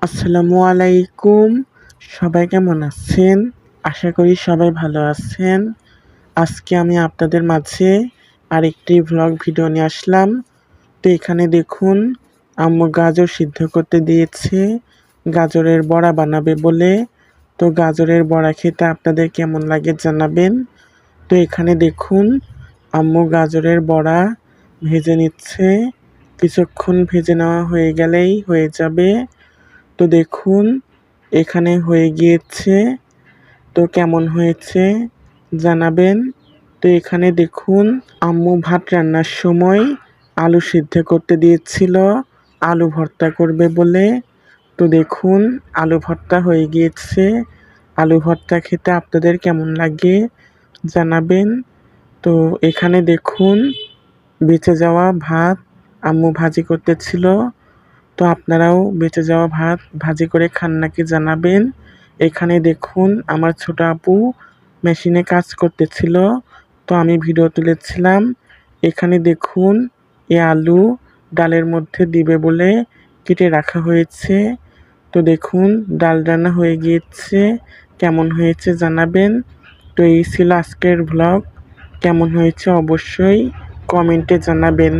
আসসালামু আলাইকুম। সবাই কেমন আছেন? আশা করি সবাই ভালো আছেন। আজকে আমি আপনাদের মাঝে আরেকটি ভ্লগ ভিডিও নিয়ে আসলাম। তো এখানে দেখুন, আম্মু গাজর সিদ্ধ করতে দিয়েছে গাজরের বড়া বানাবে বলে। তো গাজরের বড়া খেতে আপনাদের কেমন লাগে জানাবেন। তো এখানে দেখুন, আম্মু গাজরের বড়া ভেজে নিচ্ছে। কিছুক্ষণ ভেজে নেওয়া হয়ে গেলেই হয়ে যাবে। তো দেখুন, এখানে হয়ে গিয়েছে। তো কেমন হয়েছে জানাবেন। তো এখানে দেখুন, আম্মু ভাত রান্নার সময় আলু সিদ্ধ করতে দিয়েছিল আলু ভর্তা করবে বলে। তো দেখুন, আলু ভর্তা হয়ে গিয়েছে। আলু ভর্তা খেতে আপনাদের কেমন লাগে জানাবেন। তো এখানে দেখুন, বেঁচে যাওয়া ভাত আম্মু ভাজি করতেছিল। তো আপনারাও বেঁচে যাওয়া ভাত ভাজি করে খান নাকি জানাবেন। এখানে দেখুন, আমার ছোট আপু মেশিনে কাজ করতেছিল। তো আমি ভিডিও তুলেছিলাম। এখানে দেখুন, এ আলু ডালের মধ্যে দিবে বলে কেটে রাখা হয়েছে। তো দেখুন, ডাল রান্না হয়ে গিয়েছে। কেমন হয়েছে জানাবেন। তো এই ছিল আজকের ভ্লগ। কেমন হয়েছে অবশ্যই কমেন্টে জানাবেন।